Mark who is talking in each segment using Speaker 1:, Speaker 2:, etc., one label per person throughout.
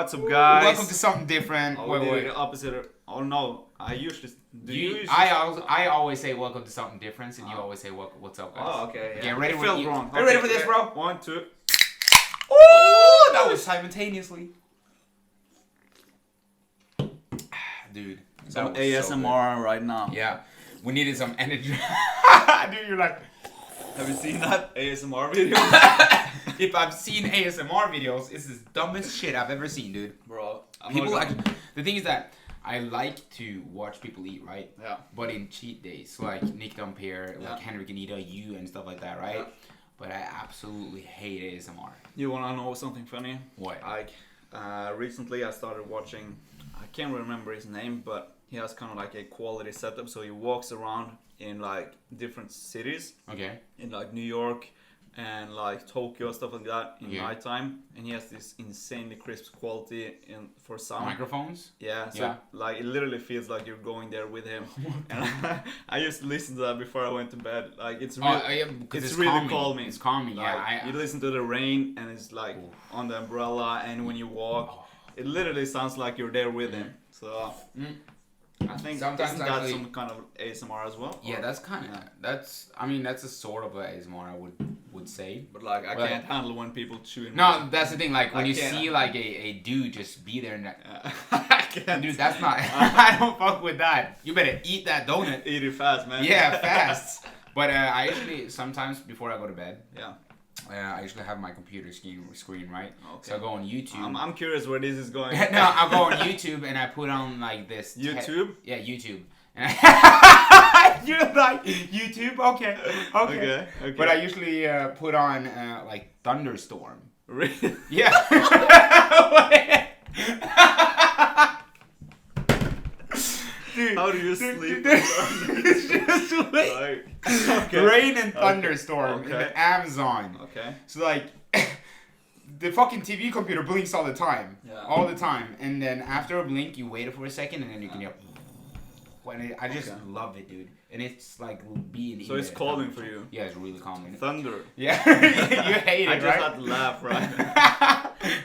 Speaker 1: What's up, guys?
Speaker 2: Welcome to something different.
Speaker 1: Oh, wait. The opposite. Oh no, I usually
Speaker 2: I always say welcome to something different, and you always say what's up, guys.
Speaker 1: Oh, okay.
Speaker 2: Yeah, ready?
Speaker 1: It felt wrong.
Speaker 2: Are you ready for this, bro?
Speaker 1: 1, 2.
Speaker 2: Oh, that was simultaneously. Dude,
Speaker 1: Some ASMR right now.
Speaker 2: Yeah, we needed some energy. Dude, you're like,
Speaker 1: have you seen that ASMR video?
Speaker 2: If I've seen ASMR videos, it's the dumbest shit I've ever seen, dude.
Speaker 1: Bro,
Speaker 2: The thing is that I like to watch people eat, right?
Speaker 1: Yeah.
Speaker 2: But in cheat days, like Nick Dumpier, like Henrik Anita, you and stuff like that, right?
Speaker 1: Yeah.
Speaker 2: But I absolutely hate ASMR.
Speaker 1: You wanna know something funny?
Speaker 2: What?
Speaker 1: Like, recently I started watching. I can't remember his name, but he has kind of like a quality setup. So he walks around in like different cities.
Speaker 2: Okay.
Speaker 1: In like New York and like Tokyo, stuff like that in nighttime, and he has this insanely crisp quality for sound.
Speaker 2: Microphones?
Speaker 1: Yeah, so like it literally feels like you're going there with him. And I used to listen to that before I went to bed. Like it's really, it's really calming.
Speaker 2: It's calming.
Speaker 1: Like,
Speaker 2: Yeah.
Speaker 1: You listen to the rain and it's like on the umbrella, and when you walk, it literally sounds like you're there with him. So. I think
Speaker 2: sometimes
Speaker 1: isn't that some kind of ASMR as well?
Speaker 2: Yeah, that's kind of that's a sort of a ASMR I would say.
Speaker 1: But like I can't handle when people chewing.
Speaker 2: No, that's the thing. Like when you see like a dude just be there and
Speaker 1: I can't.
Speaker 2: Dude, that's not. I don't fuck with that. You better eat that donut.
Speaker 1: Eat it fast, man.
Speaker 2: Yeah, fast. But I usually sometimes before I go to bed.
Speaker 1: Yeah.
Speaker 2: I usually have my computer screen right,
Speaker 1: okay.
Speaker 2: So I go on YouTube.
Speaker 1: I'm curious where this is going.
Speaker 2: No, I'll go on YouTube and I put on like this.
Speaker 1: YouTube?
Speaker 2: Yeah, YouTube. You're like YouTube? Okay. But I usually put on like Thunderstorm.
Speaker 1: Really?
Speaker 2: Yeah. Dude,
Speaker 1: how do you sleep?
Speaker 2: It's just like rain and thunderstorm in the Amazon.
Speaker 1: Okay.
Speaker 2: So like the fucking TV computer blinks all the time.
Speaker 1: Yeah.
Speaker 2: All the time. And then after a blink you wait for a second and then you can hear I just love it, dude. And it's like being
Speaker 1: so it's calming for you.
Speaker 2: Yeah, it's really calming.
Speaker 1: Thunder.
Speaker 2: Yeah. You hate it,
Speaker 1: I just
Speaker 2: right?
Speaker 1: had to laugh, right?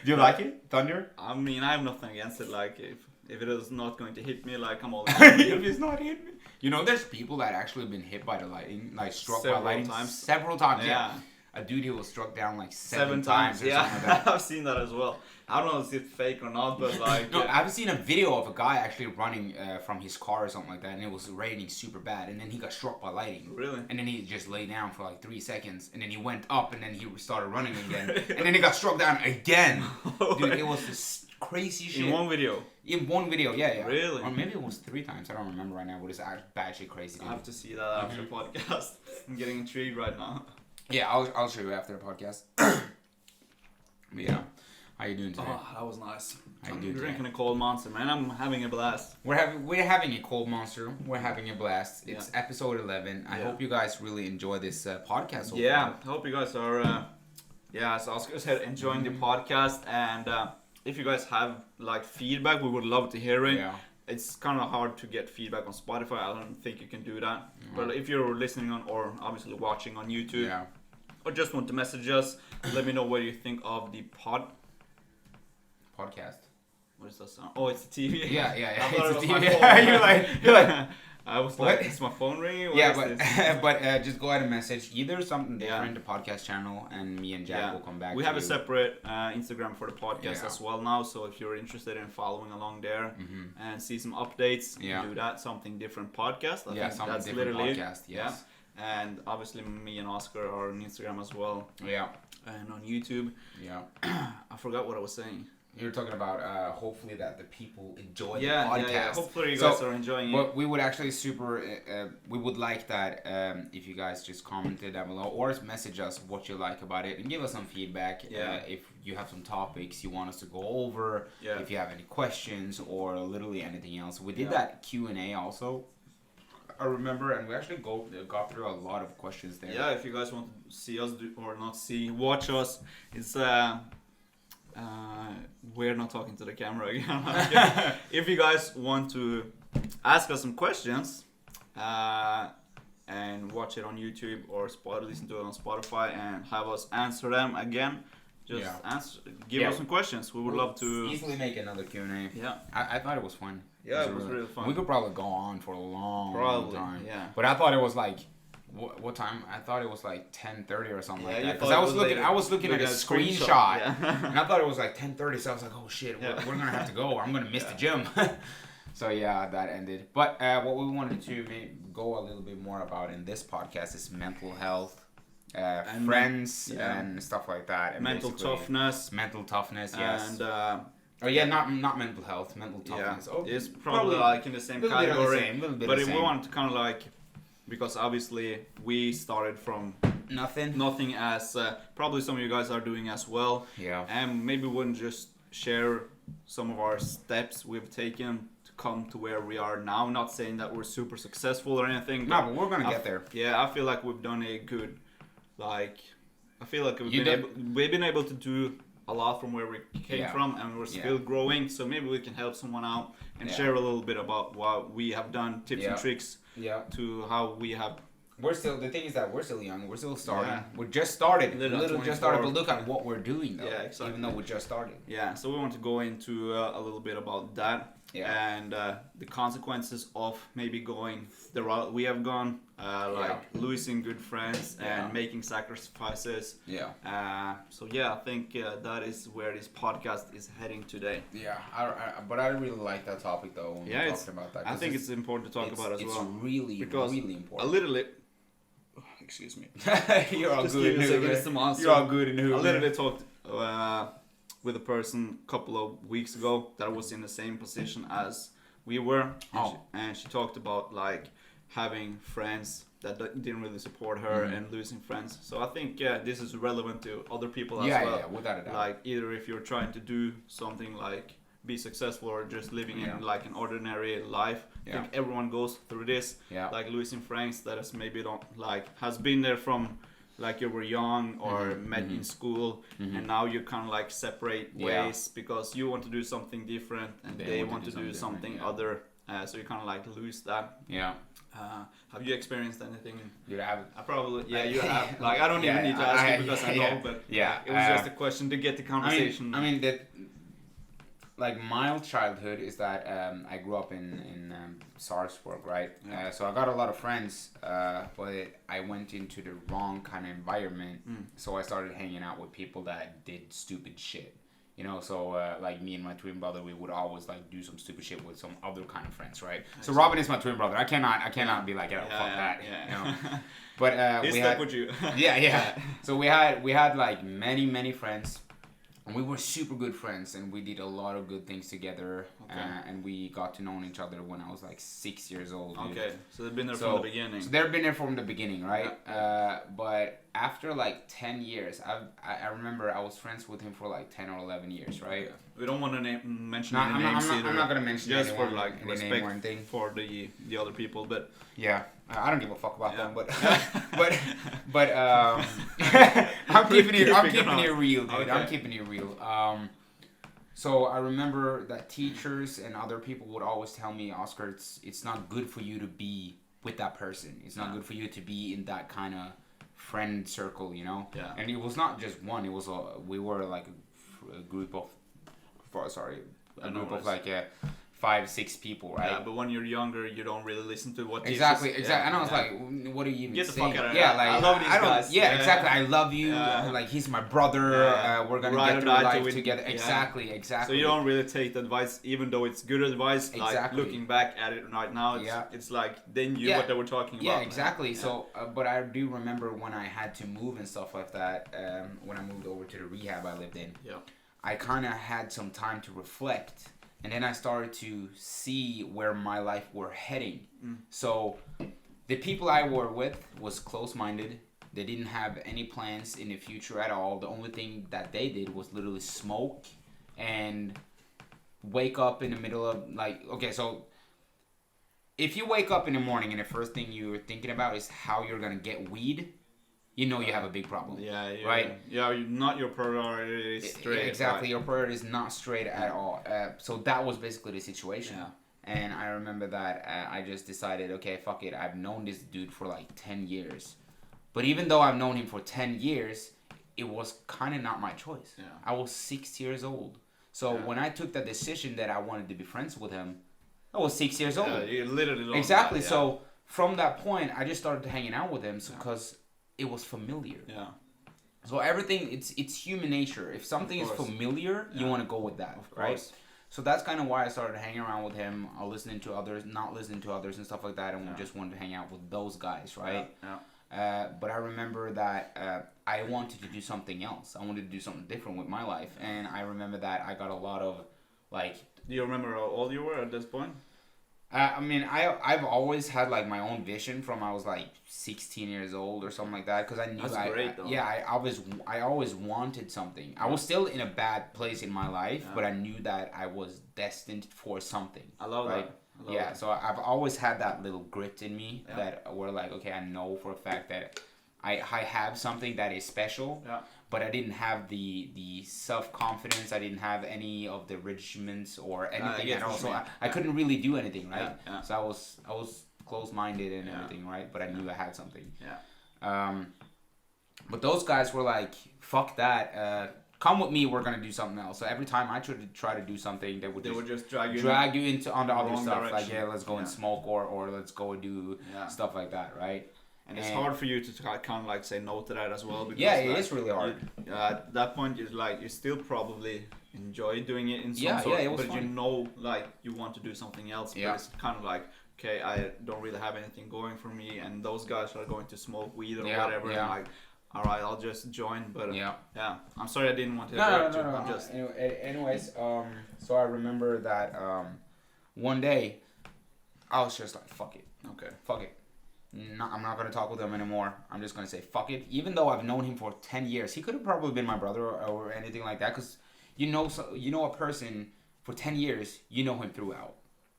Speaker 2: Do you like it? Thunder?
Speaker 1: I mean, I have nothing against it. Like if it is not going to hit me, like I'm all.
Speaker 2: If it's not hitting me. You know, there's people that actually been hit by the lightning, like struck by lightning several times. Yeah. A dude who was struck down like seven times or something like that.
Speaker 1: I've seen that as well. I don't know if it's fake or not, but like.
Speaker 2: No, I've seen a video of a guy actually running from his car or something like that, and it was raining super bad, and then he got struck by lightning.
Speaker 1: Really?
Speaker 2: And then he just lay down for like 3 seconds, and then he went up, and then he started running again, and then he got struck down again. Dude, it was this crazy shit.
Speaker 1: In one video?
Speaker 2: In one video, yeah.
Speaker 1: Really?
Speaker 2: Or maybe it was 3 times, I don't remember right now, but it's actually crazy. Dude.
Speaker 1: I have to see that after the podcast. I'm getting intrigued right now.
Speaker 2: Yeah, I'll show you after the podcast. But yeah, how you doing today?
Speaker 1: Oh, that was nice.
Speaker 2: How you doing
Speaker 1: drinking a cold monster, man. I'm having a blast.
Speaker 2: We're having a cold monster. We're having a blast. It's episode 11. I hope you guys really enjoy this podcast.
Speaker 1: I hope you guys are. So Oscar said enjoying the podcast, and if you guys have like feedback, we would love to hear it.
Speaker 2: Yeah.
Speaker 1: It's kind of hard to get feedback on Spotify. I don't think you can do that. But if you're listening on, or obviously watching on YouTube, or just want to message us, let me know what you think of the
Speaker 2: podcast.
Speaker 1: What is that sound? Oh, it's the TV.
Speaker 2: Yeah.
Speaker 1: I thought
Speaker 2: it's
Speaker 1: it
Speaker 2: the
Speaker 1: was
Speaker 2: TV.
Speaker 1: my phone.
Speaker 2: you're like.
Speaker 1: I was
Speaker 2: what?
Speaker 1: like, is my phone ringing?
Speaker 2: But just go ahead and message either something different, the podcast channel, and me and Jack will come back.
Speaker 1: We have a separate Instagram for the podcast as well now, so if you're interested in following along there and see some updates, do that. Something different podcast. I think
Speaker 2: something
Speaker 1: that's
Speaker 2: different
Speaker 1: literally
Speaker 2: podcast. Yes.
Speaker 1: And obviously me and Oscar are on Instagram as well.
Speaker 2: Yeah.
Speaker 1: And on YouTube.
Speaker 2: Yeah.
Speaker 1: I forgot what I was saying.
Speaker 2: You're talking about hopefully that the people enjoy the podcast.
Speaker 1: Yeah. Hopefully you guys are enjoying it.
Speaker 2: But we would actually we would like that if you guys just commented down below or message us what you like about it and give us some feedback. If you have some topics you want us to go over, if you have any questions or literally anything else. We did that Q&A also. I remember, and we actually got through a lot of questions there.
Speaker 1: Yeah, if you guys want to see us watch us, it's we're not talking to the camera again. If you guys want to ask us some questions and watch it on YouTube or listen to it on Spotify and have us answer them again, just give us some questions. We would love to
Speaker 2: easily make another Q&A.
Speaker 1: Yeah,
Speaker 2: I thought it was fun.
Speaker 1: Yeah, it was really fun.
Speaker 2: We could probably go on for a long time.
Speaker 1: Yeah,
Speaker 2: but I thought it was like. What time? I thought it was like 10:30 or something like that. Because I was looking at a screenshot, and I thought it was like 10:30. So I was like, oh shit, we're gonna have to go. I'm gonna miss the gym. So yeah, that ended. But what we wanted to go a little bit more about in this podcast is mental health, and friends, and stuff like that. And
Speaker 1: mental toughness.
Speaker 2: Mental toughness, yes.
Speaker 1: And
Speaker 2: not mental health, mental toughness.
Speaker 1: Yeah, it's probably like in the same category. But if we want to kind of like. Because obviously we started from nothing as probably some of you guys are doing as well.
Speaker 2: Yeah.
Speaker 1: And maybe we wouldn't just share some of our steps we've taken to come to where we are now. Not saying that we're super successful or anything.
Speaker 2: No, but we're gonna get there.
Speaker 1: Yeah, I feel like we've done a good, I feel like we've been able to do a lot from where we came from, and we're still growing. So maybe we can help someone out and share a little bit about what we have done, tips and tricks.
Speaker 2: Yeah.
Speaker 1: To how we have.
Speaker 2: The thing is that we're still young. We're still starting. Yeah. We're just started. Literally just started. But look at what we're doing though. Yeah, exactly. Even though we just started.
Speaker 1: Yeah. So we want to go into a little bit about that. Yeah. And the consequences of maybe going the route we have gone, losing good friends and making sacrifices.
Speaker 2: Yeah.
Speaker 1: So I think that is where this podcast is heading today.
Speaker 2: Yeah. But I really like that topic though. When we're talking about that.
Speaker 1: I think it's important to talk about as well.
Speaker 2: It's really important.
Speaker 1: A little bit. Excuse me.
Speaker 2: You're all good. You're all good in who.
Speaker 1: I literally talked with a person a couple of weeks ago that was in the same position as we were, and she talked about like having friends that didn't really support her and losing friends. So I think this is relevant to other people as well.
Speaker 2: Yeah, without a doubt.
Speaker 1: Like either if you're trying to do something like be successful or just living in like an ordinary life. I think everyone goes through this. Like losing friends that has been there from like you were young or met in school, and now you kind of like separate ways because you want to do something different and they want to do something other. So you kind of like lose that.
Speaker 2: Yeah.
Speaker 1: Have you experienced anything?
Speaker 2: You have.
Speaker 1: I probably. Yeah, you have. Like I don't even need to ask you because I know, but it was just a question to get the conversation.
Speaker 2: I mean that. Like my childhood is that I grew up in Sarpsborg, right?
Speaker 1: Yeah.
Speaker 2: So I got a lot of friends, but I went into the wrong kind of environment. So I started hanging out with people that did stupid shit. You know, so like me and my twin brother, we would always like do some stupid shit with some other kind of friends, right? So Robin is my twin brother. I cannot be like, fuck that.
Speaker 1: Yeah.
Speaker 2: You know? But
Speaker 1: we stuck with you.
Speaker 2: yeah. So we had like many friends. And we were super good friends, and we did a lot of good things together, and we got to know each other when I was like 6 years old. Dude.
Speaker 1: Okay, so they've been there from the beginning.
Speaker 2: So they've been there from the beginning, right? Yeah. But after like 10 years, I remember I was friends with him for like 10 or 11 years, right?
Speaker 1: Yeah. We don't want to mention any names either.
Speaker 2: I'm not going to mention
Speaker 1: just
Speaker 2: anyone,
Speaker 1: for like respect for the other people, but
Speaker 2: yeah, I don't give a fuck about them, but I'm keeping it real, dude. Okay. I'm keeping it real. So I remember that teachers and other people would always tell me, Oscar, it's not good for you to be with that person. It's not good for you to be in that kind of friend circle, you know.
Speaker 1: Yeah.
Speaker 2: And it was not just one. It was we were like a group of. Like 5-6 people, right?
Speaker 1: Yeah, but when you're younger, you don't really listen to what
Speaker 2: exactly. And I was like, what are you even
Speaker 1: Get the
Speaker 2: saying?
Speaker 1: fuck out of
Speaker 2: like
Speaker 1: I love these guys.
Speaker 2: Yeah, exactly. I love you. Like he's my brother. We're gonna get through life together. Exactly.
Speaker 1: So you don't really take the advice, even though it's good advice. Like looking back at it right now, it's like they knew what they were talking about.
Speaker 2: Yeah, exactly. So, but I do remember when I had to move and stuff like that. When I moved over to the rehab I lived in.
Speaker 1: Yeah.
Speaker 2: I kind of had some time to reflect, and then I started to see where my life were heading. So the people I were with was close-minded. They didn't have any plans in the future at all. The only thing that they did was literally smoke and wake up in the middle of so if you wake up in the morning and the first thing you're thinking about is how you're going to get weed, you know you have a big problem.
Speaker 1: Yeah.
Speaker 2: Right?
Speaker 1: Yeah, not your priority is straight.
Speaker 2: Exactly, your priority is not straight at all. So that was basically the situation.
Speaker 1: Yeah.
Speaker 2: And I remember that I just decided, okay, fuck it. I've known this dude for like 10 years. But even though I've known him for 10 years, it was kind of not my choice.
Speaker 1: Yeah.
Speaker 2: I was 6 years old. So when I took the decision that I wanted to be friends with him, I was 6 years old.
Speaker 1: Yeah, you literally don't
Speaker 2: exactly.
Speaker 1: That, yeah.
Speaker 2: So from that point, I just started hanging out with him because it was familiar.
Speaker 1: Yeah.
Speaker 2: So everything, it's human nature. If something is familiar, you want to go with that, right? So that's kind of why I started hanging around with him, listening to others, not listening to others and stuff like that, and we just wanted to hang out with those guys, right? But I remember that I wanted to do something else. I wanted to do something different with my life, and I remember that I got a lot of, like...
Speaker 1: Do you remember how old you were at this point?
Speaker 2: I mean, I've always had like my own vision from I was like 16 years old or something like that, because I knew I always wanted something. I was still in a bad place in my life, but I knew that I was destined for something.
Speaker 1: I love that.
Speaker 2: Yeah, so I've always had that little grit in me that were like, okay, I know for a fact that I have something that is special. Yeah. But I didn't have the self-confidence. I didn't have any of the regiments or anything at all. So I couldn't really do anything, right? Yeah. So I was closed-minded and everything, right? But I knew I had something. Yeah. But those guys were like, fuck that. Come with me. We're gonna do something else. So every time I try to do something, they would just drag you into on the other stuff. Direction. Like, yeah, let's go and smoke or let's go and do stuff like that, right?
Speaker 1: And it's hard for you to kind of like say no to that as well. Because
Speaker 2: it is really hard.
Speaker 1: At that point, you still probably enjoy doing it in some sort. But fun. You know, like you want to do something else. But it's kind of like, okay, I don't really have anything going for me, and those guys are going to smoke weed or whatever. And like, all right, I'll just join. But I'm sorry, I didn't want to.
Speaker 2: No. Anyways, so I remember that one day I was just like, fuck it. Okay, fuck it. No, I'm not going to talk with him anymore. I'm just going to say, fuck it. Even though I've known him for 10 years, he could have probably been my brother or anything like that. Because you know a person for 10 years, you know him throughout,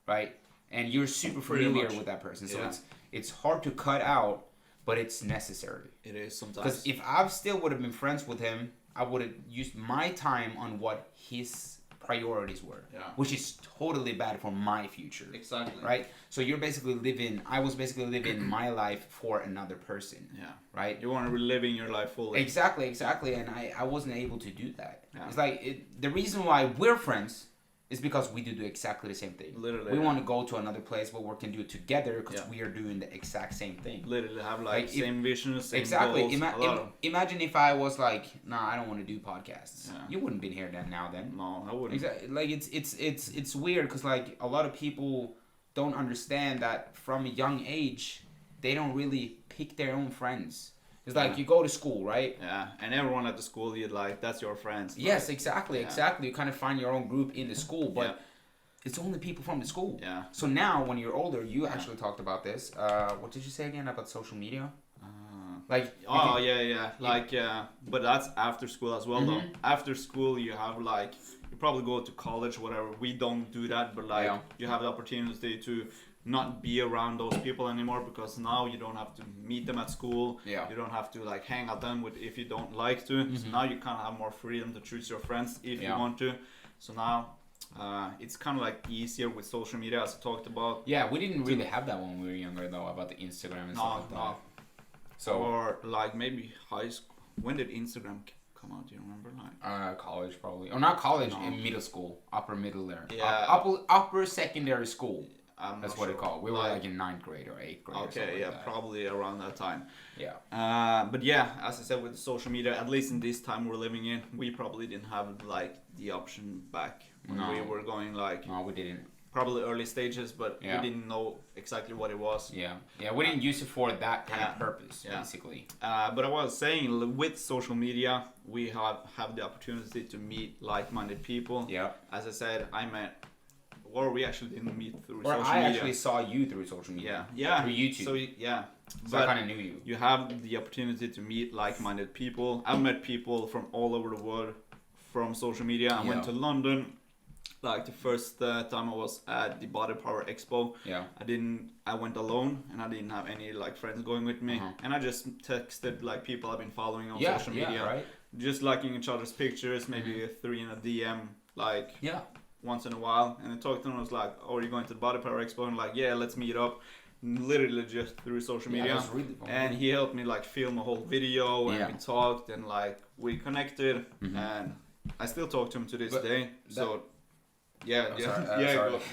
Speaker 2: right? And you're super familiar with that person. So it's hard to cut out, but it's necessary.
Speaker 1: It is sometimes.
Speaker 2: Because if I still would have been friends with him, I would have used my time on what his priorities were, which is totally bad for my future.
Speaker 1: Exactly.
Speaker 2: Right? So I was basically living my life for another person. Yeah. Right?
Speaker 1: You want to be living your life fully.
Speaker 2: Exactly. And I wasn't able to do that. Yeah. It's like, the reason why we're friends is because we do exactly the same thing. Literally. We want to go to another place where we can do it together because we are doing the exact same thing.
Speaker 1: Literally have like same vision, same goals.
Speaker 2: Imagine if I was like, nah, I don't want to do podcasts. Yeah. You wouldn't been here then.
Speaker 1: No, I wouldn't.
Speaker 2: Exactly. Like it's weird because like a lot of people don't understand that from a young age they don't really pick their own friends. It's like you go to school, right?
Speaker 1: Yeah, and everyone at the school, that's your friends.
Speaker 2: Yes, exactly. You kind of find your own group in the school, but it's only people from the school. Yeah. So now, when you're older, you actually talked about this. What did you say again about social media?
Speaker 1: But that's after school as well, though. After school, you have you probably go to college, whatever. We don't do that, but you have the opportunity to not be around those people anymore because now you don't have to meet them at school. Yeah. You don't have to hang out them if you don't like to. So now you kind of have more freedom to choose your friends if you want to. So now it's kind of easier with social media as I talked about.
Speaker 2: Yeah, we didn't really have that when we were younger though, about the Instagram and stuff like that.
Speaker 1: So or maybe high school. When did Instagram come out? Do you remember?
Speaker 2: College probably. Or not college, in middle school, upper middle there.
Speaker 1: Yeah.
Speaker 2: Upper secondary school. That's what it's called. We were in 9th grade or 8th grade.
Speaker 1: Okay, probably around that time.
Speaker 2: Yeah.
Speaker 1: But as I said, with social media, at least in this time we're living in, we probably didn't have the option back when we were going
Speaker 2: No, we didn't.
Speaker 1: Probably early stages, but we didn't know exactly what it was.
Speaker 2: Yeah. Yeah, we didn't use it for that kind of purpose, basically.
Speaker 1: But I was saying, with social media, we have the opportunity to meet like-minded people. Yeah. As I said, we actually didn't meet through social media.
Speaker 2: I actually saw you through social media.
Speaker 1: Yeah.
Speaker 2: Through YouTube.
Speaker 1: So
Speaker 2: I kind of knew you.
Speaker 1: You have the opportunity to meet like-minded people. I've met people from all over the world from social media. I went to London. The first time I was at the Body Power Expo. Yeah. I went alone and I didn't have any friends going with me. And I just texted people I've been following on social media.
Speaker 2: Yeah, right.
Speaker 1: Just liking each other's pictures, maybe 3 in a DM. Once in a while, and I talked to him. I was like, "Oh, are you going to the Body Power Expo?" And yeah, let's meet up. literally just through social media.
Speaker 2: That's really fun.
Speaker 1: And he helped me like film a whole video, and we talked, and like we connected, and I still talk to him to this day. So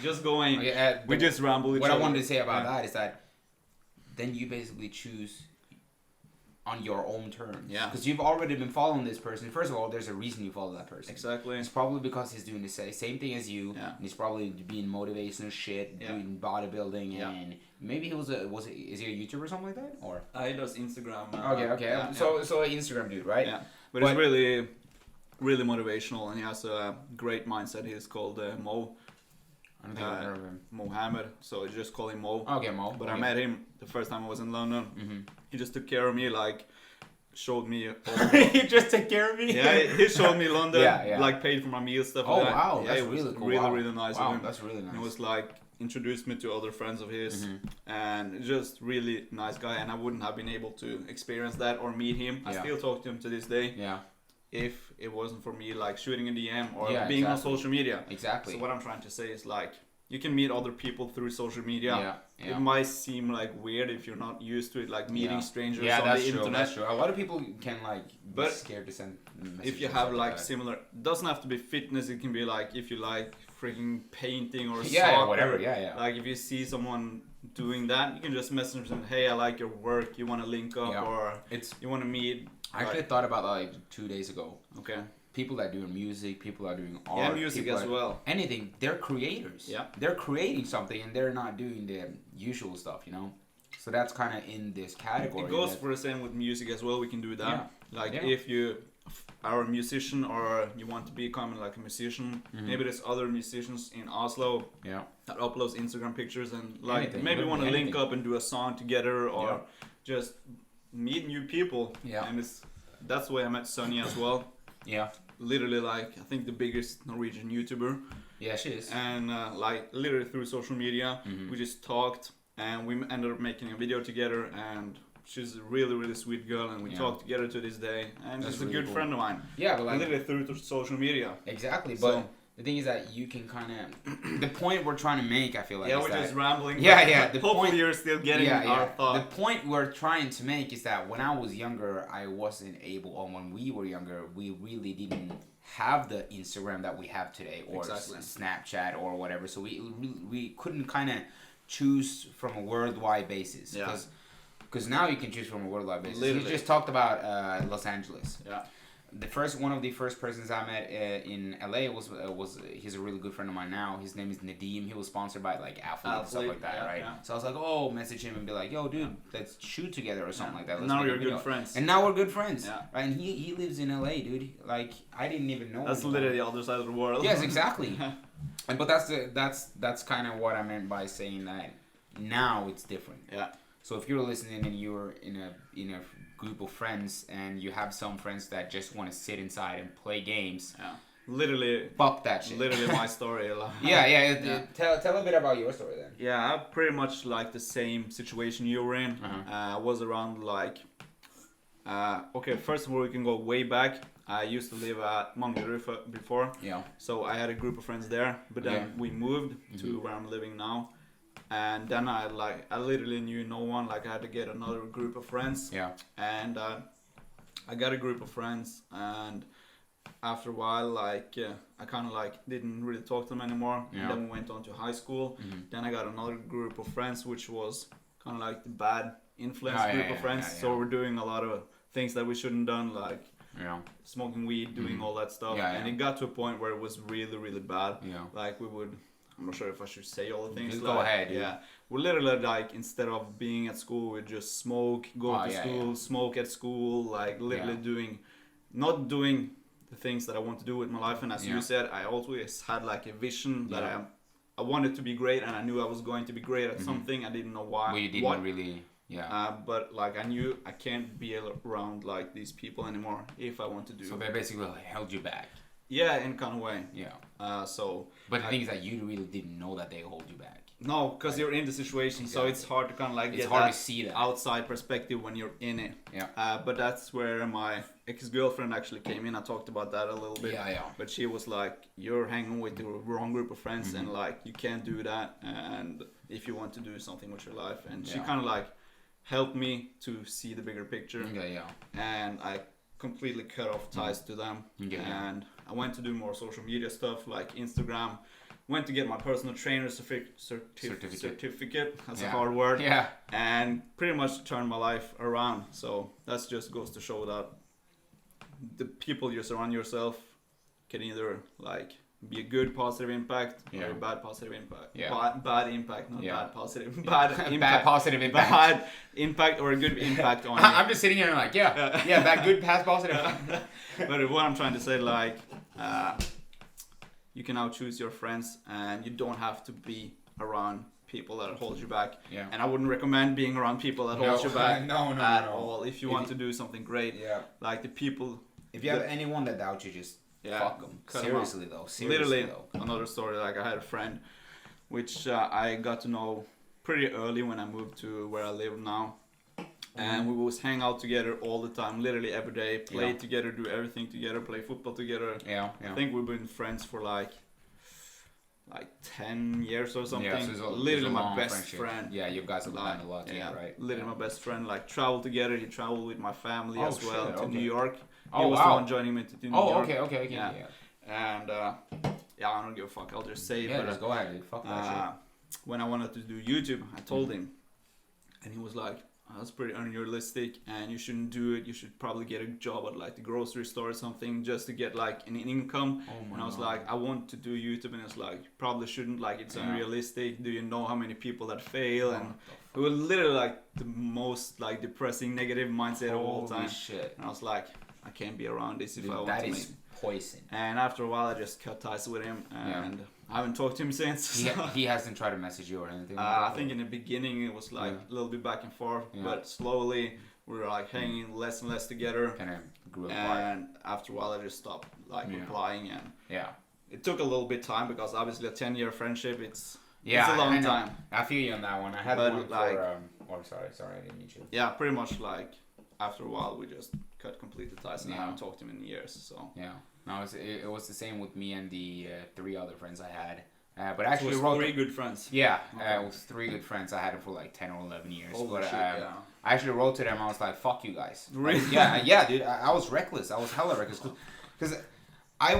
Speaker 1: just going. We just ramble each other.
Speaker 2: What I wanted to say about that is that then you basically choose on your own terms.
Speaker 1: Yeah.
Speaker 2: Because you've already been following this person. First of all, there's a reason you follow that person.
Speaker 1: Exactly.
Speaker 2: It's probably because he's doing the same thing as you.
Speaker 1: Yeah.
Speaker 2: And he's probably being motivational shit, doing bodybuilding, and maybe is he a YouTuber or something like that? Or
Speaker 1: he does Instagram.
Speaker 2: Okay. Yeah, so an Instagram dude, right?
Speaker 1: Yeah. But it's really, really motivational, and he has a great mindset. He's called Mo.
Speaker 2: I don't think I've heard of him.
Speaker 1: Mohammed, so I just call him Mo.
Speaker 2: Okay, Mo.
Speaker 1: But I met him the first time I was in London. Mm-hmm. He just took care of me, like showed me.
Speaker 2: He just took care of me.
Speaker 1: Yeah, he showed me London. Like paid for my meals, stuff like that.
Speaker 2: Oh wow,
Speaker 1: yeah,
Speaker 2: that's really cool.
Speaker 1: Really nice.
Speaker 2: Wow,
Speaker 1: of him.
Speaker 2: That's really nice.
Speaker 1: He was like introduced me to other friends of his, and just really nice guy. And I wouldn't have been able to experience that or meet him. I still talk to him to this day.
Speaker 2: Yeah.
Speaker 1: If it wasn't for me like shooting a DM or being on social media.
Speaker 2: Exactly.
Speaker 1: So what I'm trying to say is like you can meet other people through social media.
Speaker 2: Yeah.
Speaker 1: It might seem like weird if you're not used to it, like meeting strangers on
Speaker 2: that's
Speaker 1: the
Speaker 2: true,
Speaker 1: internet.
Speaker 2: That's true. A lot of people can like be scared to send messages.
Speaker 1: If you have like similar, doesn't have to be fitness. It can be like if you like freaking painting or soccer.
Speaker 2: Whatever. Yeah.
Speaker 1: Like if you see someone doing that, you can just message them. Hey, I like your work. You want to link up or you want to meet.
Speaker 2: I actually thought about that like 2 days ago.
Speaker 1: Okay.
Speaker 2: People that do music, people that are doing art.
Speaker 1: Yeah, music as well.
Speaker 2: Anything. They're creators.
Speaker 1: Yeah.
Speaker 2: They're creating something and they're not doing the usual stuff, you know? So that's kind of in this category.
Speaker 1: It goes for the same with music as well. We can do that. If you are a musician or you want to become like a musician, maybe there's other musicians in Oslo that uploads Instagram pictures and like maybe want to link up and do a song together or just meet new people. Yeah. And that's the way I met Sonja as well.
Speaker 2: Yeah.
Speaker 1: Literally like I think the biggest Norwegian YouTuber.
Speaker 2: Yeah, she is.
Speaker 1: And like literally through social media, we just talked and we ended up making a video together, and she's a really, really sweet girl, and we talk together to this day, and she's really a good friend of mine.
Speaker 2: Yeah, but like
Speaker 1: literally through social media.
Speaker 2: Exactly, but the thing is that you can kind of the point we're trying to make, I feel like.
Speaker 1: Yeah, we're just rambling.
Speaker 2: Yeah. The
Speaker 1: hopefully
Speaker 2: point,
Speaker 1: you're still getting our thought.
Speaker 2: The point we're trying to make is that when I was younger, I wasn't able, or when we were younger, we really didn't have the Instagram that we have today, or Snapchat or whatever. So we couldn't kind of choose from a worldwide basis. Because now you can choose from a worldwide basis. Literally. You just talked about Los Angeles.
Speaker 1: Yeah.
Speaker 2: One of the first persons I met in LA was he's a really good friend of mine now. His name is Nadeem. He was sponsored by like Athlete and stuff like that, right? Yeah. So I was like, message him and be like, yo, dude, let's shoot together or something like that.
Speaker 1: Now you're good friends.
Speaker 2: And now we're good friends. Yeah. Right? And he lives in LA, dude. Like I didn't even know.
Speaker 1: That's literally the other side of the world.
Speaker 2: Yes, exactly. But that's kind of what I meant by saying that now it's different.
Speaker 1: Yeah.
Speaker 2: So if you're listening and you're in a group of friends and you have some friends that just want to sit inside and play games,
Speaker 1: literally
Speaker 2: fuck that shit.
Speaker 1: Literally my story.
Speaker 2: Tell a bit about your story then.
Speaker 1: Yeah, I pretty much like the same situation you were in. I was around like first of all we can go way back. I used to live at Manglerud before. Yeah. So I had a group of friends there, but then we moved to where I'm living now. And then I literally knew no one. Like I had to get another group of friends. Yeah. And I got a group of friends, and after a while, I kind of didn't really talk to them anymore. Yeah. And then we went on to high school. Then I got another group of friends, which was kind of like the bad influence group of friends. So we're doing a lot of things that we shouldn't done, like smoking weed, doing all that stuff. And it got to a point where it was really, really bad. Yeah. Like we would. I'm not sure if I should say all the things.
Speaker 2: Just go ahead.
Speaker 1: Yeah. We literally instead of being at school, we just smoke, go to school, smoke at school, not doing the things that I want to do with my life. And as you said, I always had a vision that I wanted to be great, and I knew I was going to be great at something. I didn't know why.
Speaker 2: Well, you didn't really. Yeah.
Speaker 1: But I knew I can't be around these people anymore if I want to do.
Speaker 2: So they basically held you back.
Speaker 1: Yeah, in kind of way.
Speaker 2: Yeah.
Speaker 1: But
Speaker 2: the thing is that you really didn't know that they hold you back.
Speaker 1: No, because you're in the situation, so it's hard to kind of like get
Speaker 2: to see that
Speaker 1: outside perspective when you're in it.
Speaker 2: Yeah.
Speaker 1: But that's where my ex-girlfriend actually came in. I talked about that a little bit.
Speaker 2: Yeah.
Speaker 1: But she was like, "You're hanging with the wrong group of friends, and like you can't do that. And if you want to do something with your life," and she kind of like helped me to see the bigger picture.
Speaker 2: Yeah.
Speaker 1: And I completely cut off ties to them. And I went to do more social media stuff like Instagram. Went to get my personal trainer certificate. That's a hard word.
Speaker 2: Yeah.
Speaker 1: And pretty much turned my life around. So that just goes to show that the people you surround yourself can either like be a good positive impact or a bad positive impact. Bad impact, not bad positive. Bad impact.
Speaker 2: Bad positive impact.
Speaker 1: Bad impact or a good impact on you.
Speaker 2: I'm just sitting here and like, bad, good, past positive.
Speaker 1: But what I'm trying to say, like, you can now choose your friends, and you don't have to be around people that hold you back.
Speaker 2: Yeah.
Speaker 1: And I wouldn't recommend being around people that hold you back at all. If you want to do something great, like the people.
Speaker 2: If you have anyone that doubts you, just fuck them. Seriously though.
Speaker 1: Literally, another story. Like I had a friend, which I got to know pretty early when I moved to where I live now. And we would hang out together all the time, literally every day, play together, do everything together, play football together.
Speaker 2: Yeah.
Speaker 1: I think we've been friends for like 10 years or something.
Speaker 2: Yeah, so
Speaker 1: literally my best friend.
Speaker 2: Yeah, you guys have done a lot together, right?
Speaker 1: Literally my best friend. Like travel together. He traveled with my family as well to New York.
Speaker 2: He
Speaker 1: was the one joining me to New York.
Speaker 2: Okay. Yeah.
Speaker 1: And I don't give a fuck. I'll just say it.
Speaker 2: Yeah, just go ahead, dude. Fuck that shit.
Speaker 1: When I wanted to do YouTube, I told him, and he was like, "That's pretty unrealistic, and you shouldn't do it. You should probably get a job at like the grocery store or something just to get like an income." And I was like, "I want to do YouTube," and it's like, "Probably shouldn't. Like, it's unrealistic. Do you know how many people that fail?" And it was literally like the most like depressing, negative mindset of all time.
Speaker 2: Shit.
Speaker 1: And I was like, I can't be around this if I want to.
Speaker 2: That is poison.
Speaker 1: And after a while, I just cut ties with him, and I haven't talked to him since.
Speaker 2: He hasn't tried to message you or anything.
Speaker 1: I think in the beginning it was like a little bit back and forth, but slowly we were like hanging less and less together.
Speaker 2: Kind of grew apart.
Speaker 1: And after a while, I just stopped like replying, and
Speaker 2: it
Speaker 1: took a little bit time because obviously a 10-year friendship, it's a long time.
Speaker 2: I feel you on that one. I had one
Speaker 1: like,
Speaker 2: for sorry, I didn't mean you.
Speaker 1: Yeah, pretty much like after a while we just cut completely ties, and I haven't talked to him in years. So
Speaker 2: no, it was the same with me and the 3 other friends I had. But actually,
Speaker 1: so it was 3 good friends.
Speaker 2: Yeah, it was 3 good friends. I had them for like 10 or 11 years.
Speaker 1: Holy shit,
Speaker 2: I actually wrote to them. I was like, "Fuck you guys."
Speaker 1: Really?
Speaker 2: Like, yeah, dude. I was reckless. I was hella reckless because I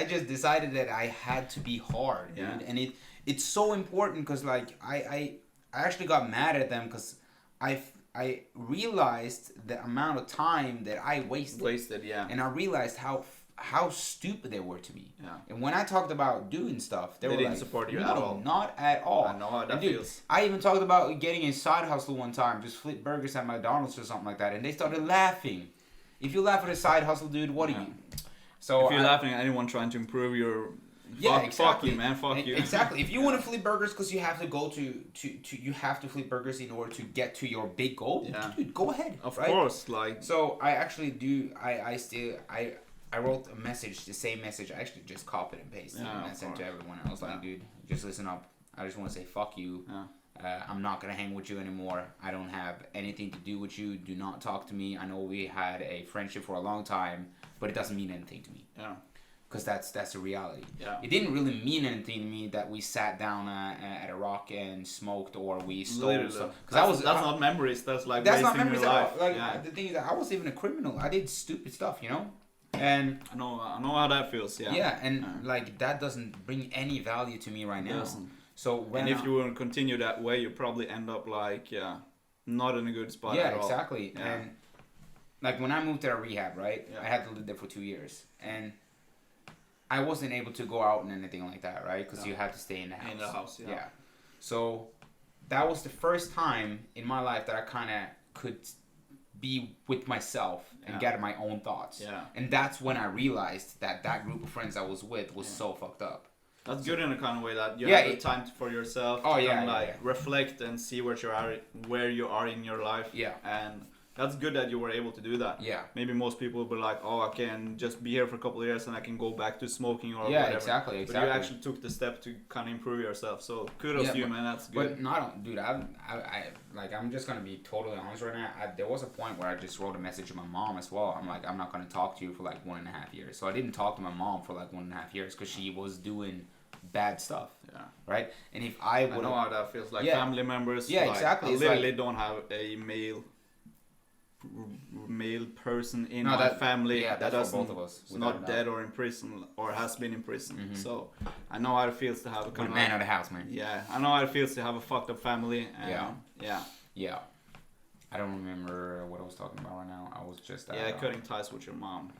Speaker 2: just decided that I had to be hard, dude. And it's so important because like I actually got mad at them because I realized the amount of time that I wasted. And I realized how stupid they were to me.
Speaker 1: Yeah.
Speaker 2: And when I talked about doing stuff, they were
Speaker 1: didn't
Speaker 2: like,
Speaker 1: support you
Speaker 2: no,
Speaker 1: at all.
Speaker 2: Not at all.
Speaker 1: I know how that feels.
Speaker 2: I even talked about getting a side hustle one time, just flip burgers at McDonald's or something like that, and they started laughing. If you laugh at a side hustle, dude, what are you? So
Speaker 1: if you're laughing at anyone trying to improve your
Speaker 2: exactly.
Speaker 1: Fuck you, man. Fuck you.
Speaker 2: Exactly. If you want to flip burgers because you have to go to you have to flip burgers in order to get to your big goal, dude, go ahead.
Speaker 1: Of course, like.
Speaker 2: So I actually do. I wrote a message, the same message. I actually just copied and pasted and I sent to everyone. I was like, dude, just listen up. I just want to say fuck you. I'm not gonna hang with you anymore. I don't have anything to do with you. Do not talk to me. I know we had a friendship for a long time, but it doesn't mean anything to me. Because that's the reality. It didn't really mean anything to me that we sat down at a rock and smoked or we stole stuff.
Speaker 1: Because that's not memories. That's like
Speaker 2: that's
Speaker 1: wasting
Speaker 2: not memories
Speaker 1: your life.
Speaker 2: Like the thing is that I was even a criminal. I did stupid stuff, you know. And
Speaker 1: I know how that feels.
Speaker 2: Like that doesn't bring any value to me right now.
Speaker 1: Doesn't.
Speaker 2: So
Speaker 1: if you want to continue that way, you probably end up like not in a good spot at all.
Speaker 2: Exactly. And like when I moved to a rehab, right? I had to live there for 2 years, and I wasn't able to go out and anything like that, right? Because you had to stay in the house.
Speaker 1: In the house,
Speaker 2: yeah. So that was the first time in my life that I kind of could be with myself and get my own thoughts. And that's when I realized that group of friends I was with was so fucked up.
Speaker 1: That's good in a kind of way that you have the time for yourself to reflect and see where you are in your life. And that's good that you were able to do that.
Speaker 2: Yeah.
Speaker 1: Maybe most people will be like, oh, I can just be here for a couple of years and I can go back to smoking or
Speaker 2: yeah,
Speaker 1: whatever.
Speaker 2: Exactly.
Speaker 1: But you actually took the step to kind of improve yourself. So kudos to you, man. That's good.
Speaker 2: But not, dude. I'm just gonna be totally honest right now. There was a point where I just wrote a message to my mom as well. I'm like, I'm not gonna talk to you for like 1.5 years. So I didn't talk to my mom for like 1.5 years because she was doing bad stuff. Yeah. Right. And if I
Speaker 1: know how that feels. Like family members.
Speaker 2: Yeah,
Speaker 1: like,
Speaker 2: exactly.
Speaker 1: I literally don't have a male person in my family that doesn't, both of us. It's not dead or in prison or has been in prison. Mm-hmm. So I know how it feels to have a kind of
Speaker 2: man of the house, man.
Speaker 1: Yeah, I know how it feels to have a fucked up family. And
Speaker 2: yeah. I don't remember what I was talking about right now. I was just
Speaker 1: cutting ties with your mom.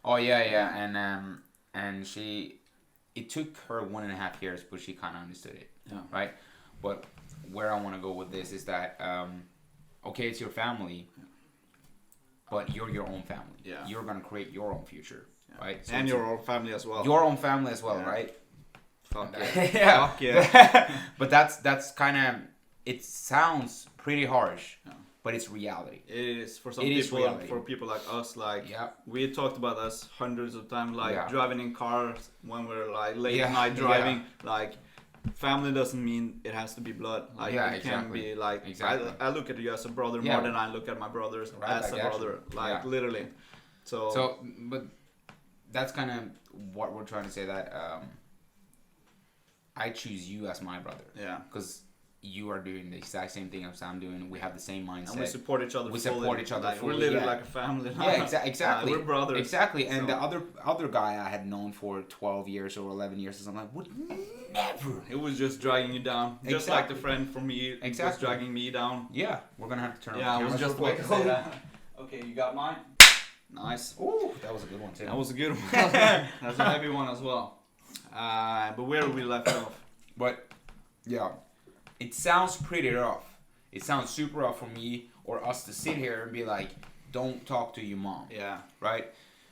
Speaker 2: Oh yeah, and she, it took her 1.5 years, but she kind of understood it. Yeah. Right. But where I want to go with this is that okay, it's your family. But you're your own family. Yeah. You're gonna create your own future, right?
Speaker 1: So and your own family as well.
Speaker 2: Your own family as well, right?
Speaker 1: Fuck yeah.
Speaker 2: Fuck yeah. But that's kind of. It sounds pretty harsh, but it's reality.
Speaker 1: It is for some people. For people like us, like we talked about this hundreds of times, like driving in cars when we're like late at night driving, like. Family doesn't mean it has to be blood. Like it can be like I look at you as a brother more than I look at my brothers as a brother. Like literally. So
Speaker 2: but that's kind of what we're trying to say, that I choose you as my brother. Yeah. Because you are doing the exact same thing as I'm doing. We have the same mindset.
Speaker 1: And we support each other.
Speaker 2: Fully.
Speaker 1: We're literally like a family.
Speaker 2: Exactly.
Speaker 1: We're brothers.
Speaker 2: Exactly. And the other guy I had known for 12 years or 11 years or something, like, would never.
Speaker 1: It was just dragging you down. Just like the friend from me was dragging me down.
Speaker 2: Yeah. We're going to have to turn
Speaker 1: on the camera. I was just about to say that. Okay, you got mine? Nice.
Speaker 2: Ooh, that was a good one too.
Speaker 1: That was a good one. That's a heavy one as well. But where we left off.
Speaker 2: But, yeah. It sounds pretty rough. It sounds super rough for me or us to sit here and be like, don't talk to your mom. Yeah. Right?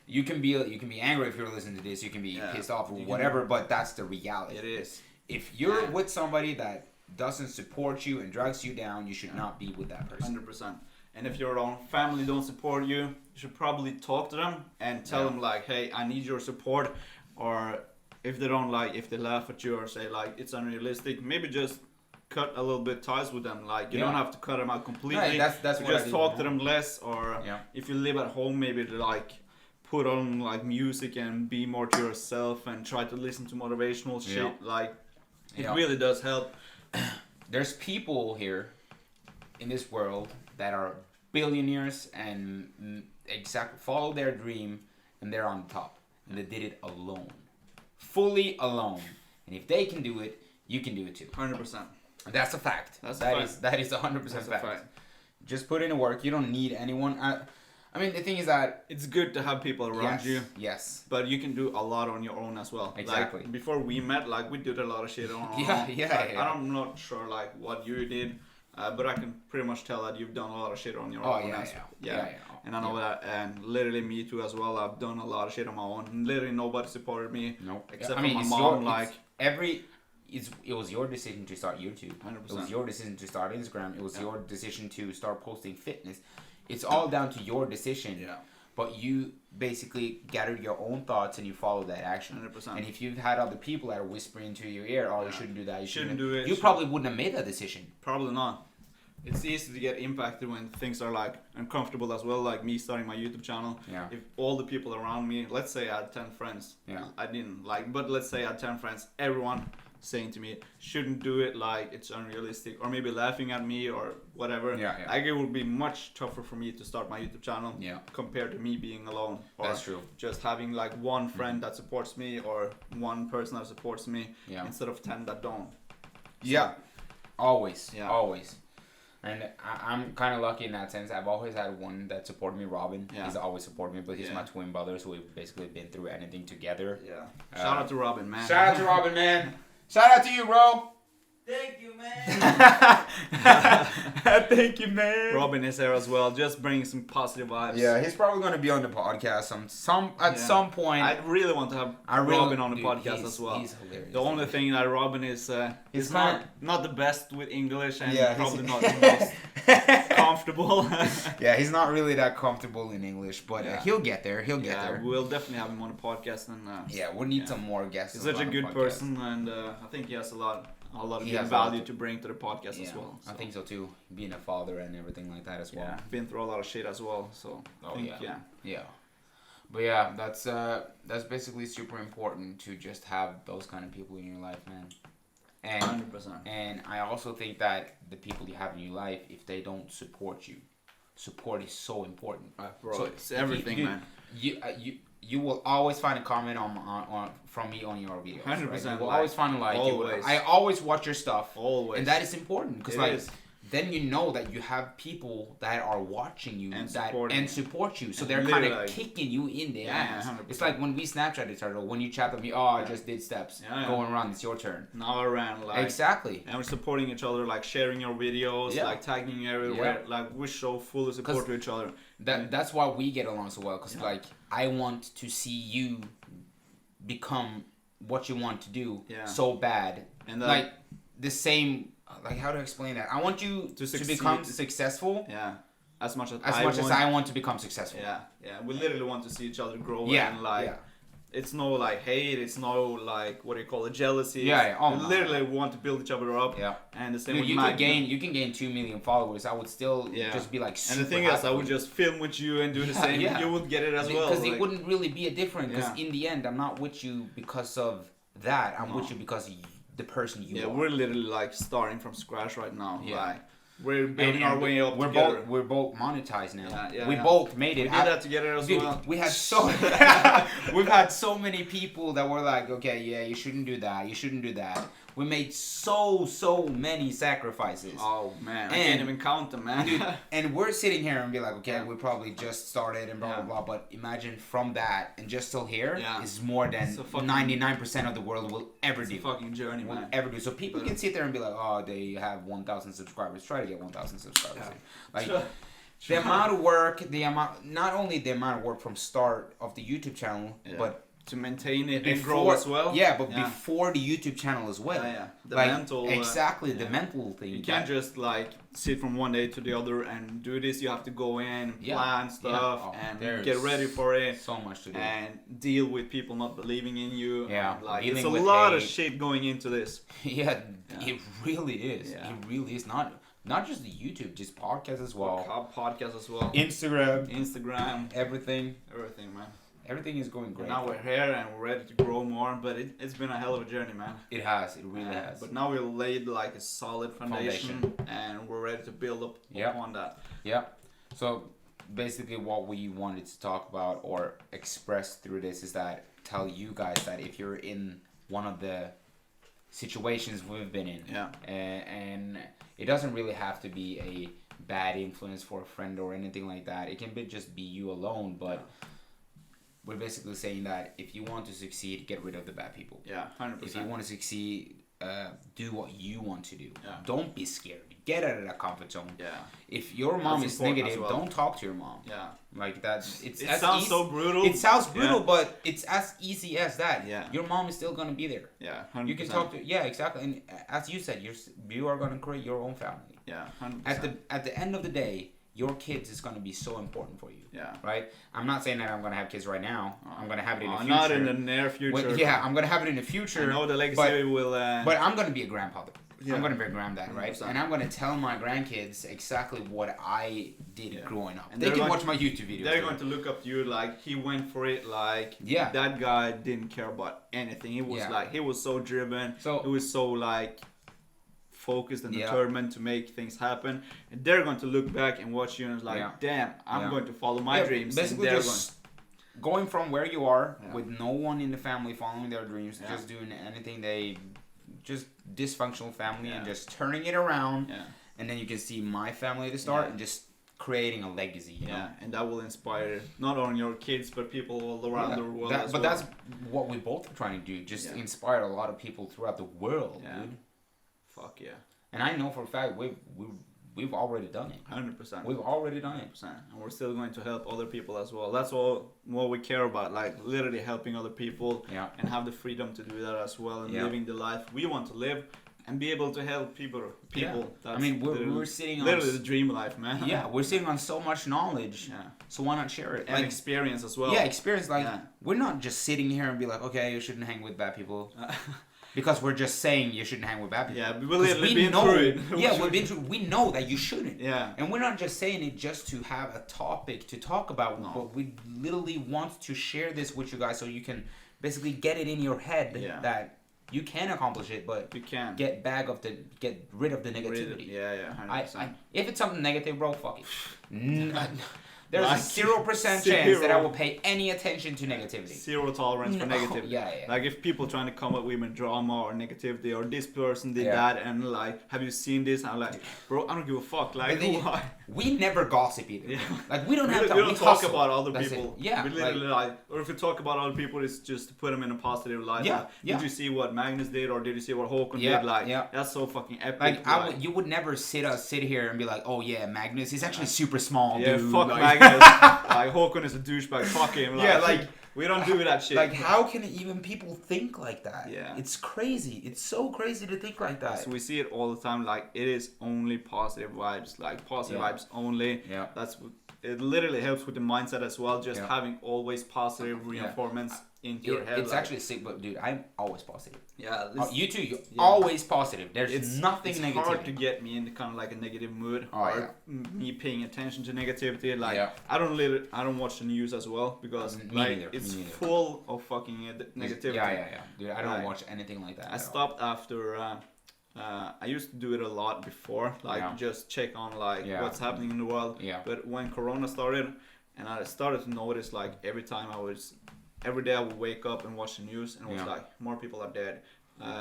Speaker 2: You can be angry if you're listening to this. You can be pissed off or whatever, but that's the reality.
Speaker 1: It is.
Speaker 2: If you're with somebody that doesn't support you and drags you down, you should not be with that person.
Speaker 1: 100%. And if your own family don't support you, you should probably talk to them and tell them like, hey, I need your support. Or if they don't if they laugh at you or say like, it's unrealistic, maybe just cut a little bit ties with them. Like you don't have to cut them out completely.
Speaker 2: Right, that's what
Speaker 1: just talk to them less. Or if you live at home, maybe like put on like music and be more to yourself and try to listen to motivational shit. Like it really does help.
Speaker 2: There's people here in this world that are billionaires and follow their dream, and they're on top, and they did it alone, fully alone. And if they can do it, you can do it too.
Speaker 1: 100%.
Speaker 2: That's a fact. That is 100% fact. Just put in the work. You don't need anyone. I mean, the thing is that
Speaker 1: it's good to have people around you.
Speaker 2: Yes.
Speaker 1: But you can do a lot on your own as well.
Speaker 2: Exactly.
Speaker 1: Like, before we met, like we did a lot of shit on our own. I'm not sure like what you did, but I can pretty much tell that you've done a lot of shit on your own. Yeah. And I know that, and literally me too as well. I've done a lot of shit on my own. And literally nobody supported me.
Speaker 2: Nope.
Speaker 1: Except for my mom.
Speaker 2: It was your decision to start YouTube.
Speaker 1: 100%.
Speaker 2: It was your decision to start Instagram. It was your decision to start posting fitness. It's all down to your decision. Yeah. But you basically gathered your own thoughts and you followed that action.
Speaker 1: 100%.
Speaker 2: And if you've had other people that are whispering into your ear, you shouldn't do that. You
Speaker 1: shouldn't do it.
Speaker 2: You probably wouldn't have made that decision.
Speaker 1: Probably not. It's easy to get impacted when things are like uncomfortable as well, like me starting my YouTube channel. Yeah. If all the people around me, let's say I had 10 friends. Yeah. I didn't but let's say I had 10 friends, everyone saying to me, shouldn't do it, like it's unrealistic, or maybe laughing at me or whatever. Like it would be much tougher for me to start my YouTube channel compared to me being alone. Or
Speaker 2: that's true.
Speaker 1: Just having like one friend that supports me or one person that supports me instead of 10 that don't.
Speaker 2: So, always. And I'm kind of lucky in that sense. I've always had one that supported me, Robin. He's always supported me, but he's my twin brother, so we've basically been through anything together.
Speaker 1: Yeah. Shout out to Robin, man.
Speaker 2: Shout out to Robin, man. Shout out to you, bro.
Speaker 3: Thank you, man.
Speaker 2: Thank you, man.
Speaker 1: Robin is there as well, just bringing some positive vibes.
Speaker 2: Yeah, he's probably going to be on the podcast at some point.
Speaker 1: I really want to have Robin on the podcast as well.
Speaker 2: He's hilarious.
Speaker 1: The only thing that Robin is he's not the best with English and probably not the most comfortable.
Speaker 2: Yeah, he's not really that comfortable in English, but he'll get there. He'll get there.
Speaker 1: We'll definitely have him on the podcast. And
Speaker 2: we need some more guests.
Speaker 1: He's such a good person, and I think he has a lot of good value to bring to the podcast as well. So.
Speaker 2: I think so too. Being a father and everything like that as well.
Speaker 1: Yeah, been through a lot of shit as well. So
Speaker 2: yeah. But yeah, that's basically super important to just have those kind of people in your life, man. And
Speaker 1: 100%.
Speaker 2: And I also think that the people you have in your life, if they don't support you, support is so important.
Speaker 1: Bro,
Speaker 2: so
Speaker 1: it's everything, man.
Speaker 2: You will always find a comment on from me on your videos. 100%. Right? You will always find a like.
Speaker 1: Always.
Speaker 2: I always watch your stuff.
Speaker 1: Always.
Speaker 2: And that is important because then you know that you have people that are watching you and support you. So they're kind of kicking you in the ass. 100%. It's like when we Snapchat each other, when you chat with me, I just did steps. Go and run, it's your turn.
Speaker 1: Now I ran.
Speaker 2: Exactly.
Speaker 1: And we're supporting each other, like sharing your videos, like tagging everywhere. Like we show full support to each other.
Speaker 2: That's why we get along so well. Because like I want to see you become what you want to do so bad. And like the same... Like, how to explain that? I want you to become successful.
Speaker 1: Yeah. As much as
Speaker 2: I want to become successful.
Speaker 1: Yeah. Yeah. We literally want to see each other grow. And it's no like hate. It's no like what do you call it? Jealousy. We literally want to build each other up. Yeah. And the same with
Speaker 2: you can gain 2 million followers. I would still just be like super
Speaker 1: And the thing is, I would just film with you and do the same. You would get it as well.
Speaker 2: Because it wouldn't really be a difference. Because in the end, I'm not with you because of that. I'm with you because of the person you are.
Speaker 1: Yeah, we're literally like starting from scratch right now. Yeah. Like we're building our way up together.
Speaker 2: We're both monetized now. We both made it.
Speaker 1: We did that together as well.
Speaker 2: We had we've had so many people that were like, okay, you shouldn't do that. You shouldn't do that. We made so many sacrifices.
Speaker 1: Oh man, I can't even count them, man.
Speaker 2: Dude, and we're sitting here and be like, okay, we probably just started and blah blah blah. But imagine from that and just till here is more than 99% of the world will ever do.
Speaker 1: It's a fucking journey, man.
Speaker 2: Ever do. So people can sit there and be like, oh, they have 1,000 subscribers. Try to get 1,000 subscribers. Like the amount of work, not only the amount of work from start of the YouTube channel, but
Speaker 1: to maintain it and grow as well.
Speaker 2: Yeah, but before the YouTube channel as well.
Speaker 1: The mental.
Speaker 2: Exactly, the mental thing.
Speaker 1: You can't just like sit from one day to the other and do this. You have to go in, plan stuff, and get ready for it.
Speaker 2: So much to do.
Speaker 1: And deal with people not believing in you.
Speaker 2: Yeah,
Speaker 1: like it's a lot of shit going into this.
Speaker 2: It really is. Yeah. It really is not just the YouTube, just podcasts as well.
Speaker 1: Podcasts as well.
Speaker 2: Instagram. Everything, man. Everything is going great.
Speaker 1: And now we're here and we're ready to grow more, but it's been a hell of a journey, man.
Speaker 2: It has. It really has.
Speaker 1: But now we've laid like a solid foundation. And we're ready to build up upon that.
Speaker 2: Yeah. So basically what we wanted to talk about or express through this is that tell you guys that if you're in one of the situations we've been in, and it doesn't really have to be a bad influence for a friend or anything like that. It can just be you alone, but we're basically saying that if you want to succeed, get rid of the bad people.
Speaker 1: Yeah, 100%.
Speaker 2: If you want to succeed, do what you want to do. Yeah. Don't be scared. Get out of that comfort zone.
Speaker 1: Yeah.
Speaker 2: If your mom is negative, don't talk to your mom.
Speaker 1: Yeah.
Speaker 2: Like that.
Speaker 1: It sounds so brutal.
Speaker 2: It sounds brutal, but it's as easy as that.
Speaker 1: Yeah.
Speaker 2: Your mom is still gonna be there.
Speaker 1: Yeah, 100%.
Speaker 2: You can talk to. Yeah, exactly. And as you said, you are gonna create your own family.
Speaker 1: Yeah, 100%.
Speaker 2: At the end of the day, your kids is going to be so important for you.
Speaker 1: Yeah.
Speaker 2: Right? I'm not saying that I'm going to have kids right now. I'm going to have it in the future.
Speaker 1: Not in the near future.
Speaker 2: I'm going to have it in the future.
Speaker 1: I know the legacy will...
Speaker 2: But I'm going to be a grandfather. I'm going to be a granddad, right? 100%. And I'm going to tell my grandkids exactly what I did growing up. And they can watch my YouTube videos.
Speaker 1: They're going to look up to you like, he went for it, like, that guy didn't care about anything. He was like, he was so driven. He was so like... focused and determined to make things happen, and they're going to look back and watch you and it's like, damn, I'm going to follow my dreams.
Speaker 2: Basically, just going from where you are with no one in the family following their dreams, just doing anything just dysfunctional family and just turning it around, and then you can see my family to start and just creating a legacy. You know?
Speaker 1: And that will inspire not only your kids but people all around the world.
Speaker 2: That's what we both are trying to do. Just inspire a lot of people throughout the world, dude.
Speaker 1: Fuck yeah.
Speaker 2: And I know for a fact we've already done it.
Speaker 1: 100%.
Speaker 2: We've already done
Speaker 1: 100%. And we're still going to help other people as well. That's all what we care about. Like literally helping other people and have the freedom to do that as well and living the life we want to live. and be able to help people.
Speaker 2: That's we're sitting on
Speaker 1: literally the dream life, man.
Speaker 2: Yeah, we're sitting on so much knowledge.
Speaker 1: Yeah.
Speaker 2: So why not share it?
Speaker 1: And experience as well.
Speaker 2: Yeah, experience. We're not just sitting here and be like, okay, you shouldn't hang with bad people. Because we're just saying you shouldn't hang with bad people.
Speaker 1: Yeah, we know it.
Speaker 2: We've been through. We know that you shouldn't.
Speaker 1: Yeah.
Speaker 2: And we're not just saying it just to have a topic to talk about. No. But we literally want to share this with you guys so you can basically get it in your head that you can accomplish it, but
Speaker 1: you can
Speaker 2: get rid of the negativity.
Speaker 1: Yeah, 100%.
Speaker 2: If it's something negative, bro, fuck it. There's a 0% chance that I will pay any attention to negativity.
Speaker 1: Zero tolerance for negativity.
Speaker 2: Yeah.
Speaker 1: Like if people trying to come up with drama or negativity or this person did that and like, have you seen this? I'm like, bro, I don't give a fuck. Like, why?
Speaker 2: We never gossip either. Yeah. Like we don't have to.
Speaker 1: We don't talk about other people.
Speaker 2: Yeah.
Speaker 1: We literally or if we talk about other people, it's just to put them in a positive light.
Speaker 2: Yeah.
Speaker 1: Like, did you see what Magnus did or did you see what Håkon did? Like, that's so fucking epic.
Speaker 2: Like, you would never sit here and be like, oh yeah, Magnus, he's actually super small,
Speaker 1: dude.
Speaker 2: Yeah,
Speaker 1: fuck Magnus. Like Håkon is a douchebag. Fuck him. Like, we don't do that shit.
Speaker 2: Like, how can even people think like that?
Speaker 1: Yeah.
Speaker 2: It's crazy. It's so crazy to think like that.
Speaker 1: So we see it all the time. Like, it is only positive vibes. Like, positive vibes only.
Speaker 2: Yeah.
Speaker 1: It literally helps with the mindset as well. Just having always positive reinforcements into your head.
Speaker 2: It's actually sick, but dude, I'm always positive.
Speaker 1: Yeah.
Speaker 2: You too. You're always positive. There's nothing negative.
Speaker 1: It's hard to get me into kind of like a negative mood or me paying attention to negativity. Like I don't watch the news as well because it's full of fucking negativity.
Speaker 2: Yeah. Dude, I don't watch anything like that.
Speaker 1: I stopped after. I used to do it a lot before, just check on what's happening in the world.
Speaker 2: Yeah.
Speaker 1: But when Corona started, and I started to notice every day I would wake up and watch the news, and it was more people are dead,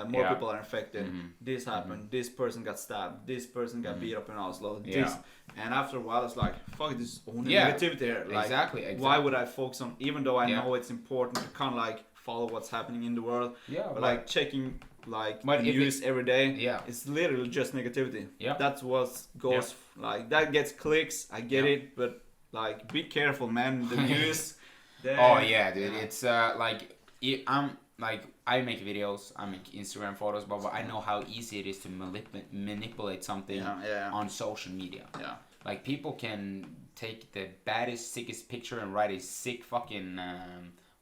Speaker 1: more people are infected. Mm-hmm. This happened. This person got stabbed. This person got beat up in Oslo. And after a while, it's like, fuck, this is only negativity here. Like,
Speaker 2: exactly.
Speaker 1: Why would I focus on? Even though I know it's important to kind of follow what's happening in the world.
Speaker 2: Yeah.
Speaker 1: But checking. News every day. Yeah, it's literally just negativity. Yeah, that's what goes. That gets clicks. I get it, but be careful, man. The news.
Speaker 2: Oh yeah, dude. It's I'm I make videos. I make Instagram photos, but I know how easy it is to manipulate something on social media. Yeah, people can take the baddest, sickest picture and write a sick fucking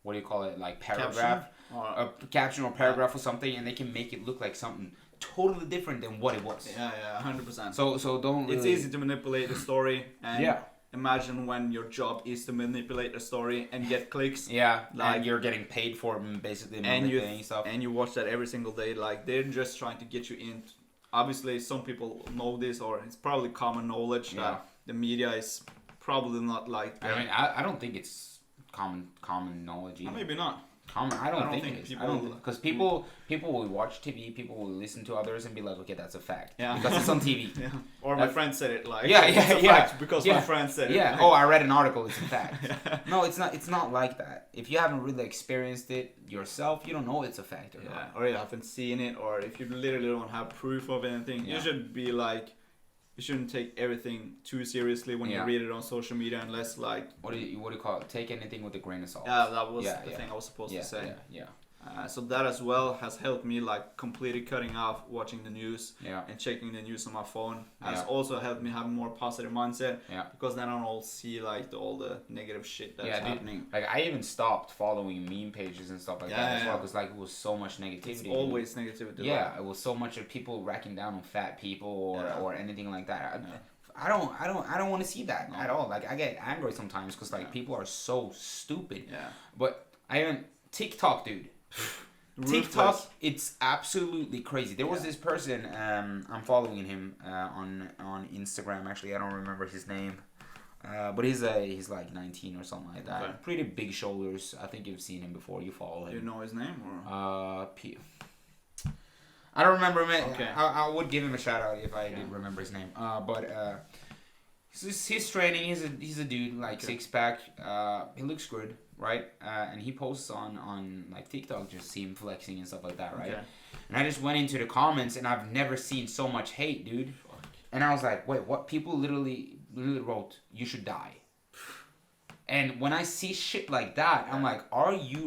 Speaker 2: what do you call it? Paragraph. A caption or paragraph or something, and they can make it look like something totally different than what it was.
Speaker 1: Yeah, 100%.
Speaker 2: So don't.
Speaker 1: It's easy to manipulate the story, and imagine when your job is to manipulate a story and get clicks.
Speaker 2: Yeah, and you're getting paid for basically manipulating stuff.
Speaker 1: And you watch that every single day. They're just trying to get you in. Obviously, some people know this, or it's probably common knowledge that the media is probably not like.
Speaker 2: I mean, I don't think it's common knowledge either.
Speaker 1: Maybe not.
Speaker 2: I don't think it is. Because people will watch TV, people will listen to others and be like, okay, that's a fact. Yeah. Because it's on TV.
Speaker 1: Yeah. Or my friend said it.
Speaker 2: It's a fact
Speaker 1: because my friend said it.
Speaker 2: Yeah. Oh, I read an article. It's a fact. No, it's not. It's not like that. If you haven't really experienced it yourself, you don't know it's a fact or not.
Speaker 1: Or you haven't seen it, or if you literally don't have proof of anything, you should be you shouldn't take everything too seriously when you read it on social media, unless
Speaker 2: what do you call it? Take anything with a grain of salt.
Speaker 1: Yeah, that was the thing I was supposed to say.
Speaker 2: Yeah.
Speaker 1: So that as well has helped me completely cutting off watching the news and checking the news on my phone. Has also helped me have a more positive mindset because then I don't see all the negative shit that's happening.
Speaker 2: I even stopped following meme pages and stuff like that as well because it was so much negativity.
Speaker 1: It's always negativity.
Speaker 2: Yeah, it was so much of people racking down on fat people or anything like that. I don't want to see that at all. I get angry sometimes because people are so stupid. Yeah. But TikTok, dude. TikTok, it's absolutely crazy. There was this person, I'm following him on Instagram. Actually, I don't remember his name, but he's 19 or something like that. Okay. Pretty big shoulders. I think you've seen him before. You follow him.
Speaker 1: Do you know his name or?
Speaker 2: I don't remember him. Okay. I would give him a shout out if I did remember his name. But he's training. He's a dude 6-pack. He looks good. Right, and he posts on TikTok, just see him flexing and stuff like that, right? Okay. And I just went into the comments, and I've never seen so much hate, dude. And I was like, wait, what? People literally wrote, "You should die," And when I see shit like that, I'm like, are you